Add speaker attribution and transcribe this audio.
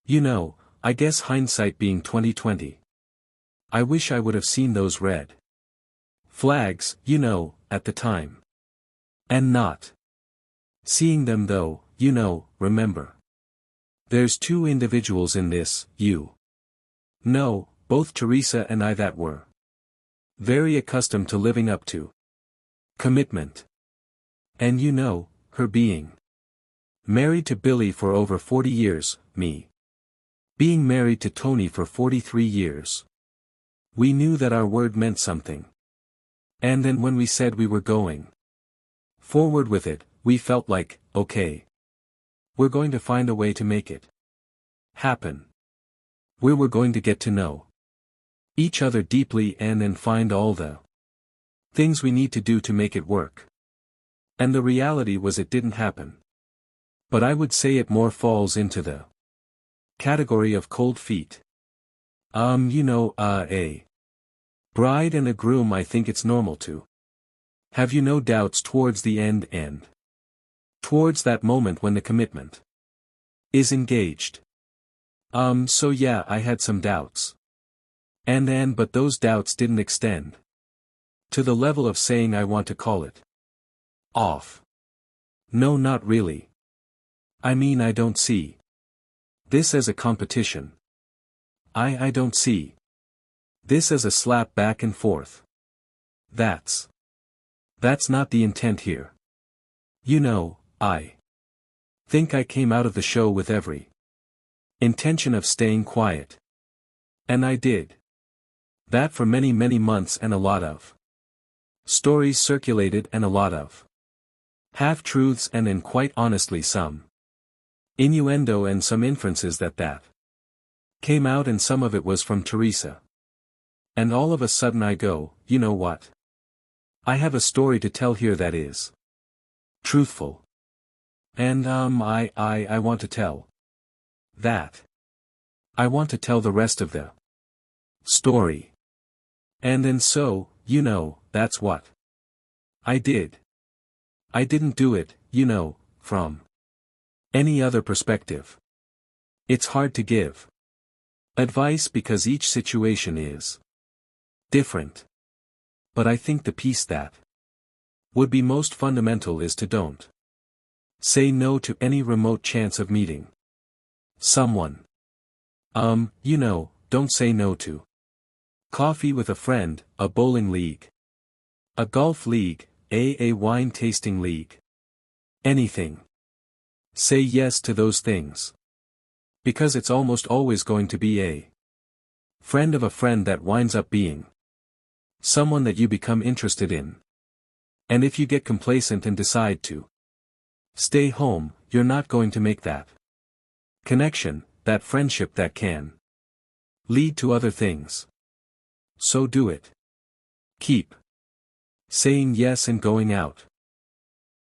Speaker 1: You know, I guess hindsight being 2020. I wish I would have seen those red flags, at the time. And not seeing them though, remember. There's two individuals in this, both Theresa and I that were very accustomed to living up to commitment. And her being married to Billy for over 40 years, me being married to Tony for 43 years. We knew that our word meant something. And then when we said we were going forward with it, we felt like, okay, we're going to find a way to make it happen. We were going to get to know each other deeply and then find all the things we need to do to make it work. And the reality was it didn't happen. But I would say it more falls into the category of cold feet. A bride and a groom. I think it's normal to have no doubts towards the end and towards that moment when the commitment is engaged. So yeah, I had some doubts. But those doubts didn't extend to the level of saying I want to call it off. No, not really. I mean, I don't see this as a competition. I don't see this as a slap back and forth. That's not the intent here. I think I came out of the show with every intention of staying quiet. And I did that for many, many months, and a lot of stories circulated and a lot of half-truths and quite honestly some innuendo and some inferences that came out, and some of it was from Theresa. And all of a sudden I go, you know what? I have a story to tell here that is truthful. And I want to tell that. I want to tell the rest of the story. And so, that's what I did. I didn't do it, from any other perspective. It's hard to give advice because each situation is different. But I think the piece that would be most fundamental is to don't say no to any remote chance of meeting someone. Don't say no to coffee with a friend, a bowling league, a golf league, a wine tasting league. Anything. Say yes to those things. Because it's almost always going to be a friend of a friend that winds up being someone that you become interested in. And if you get complacent and decide to stay home, you're not going to make that connection, that friendship that can lead to other things. So do it. Keep saying yes and going out.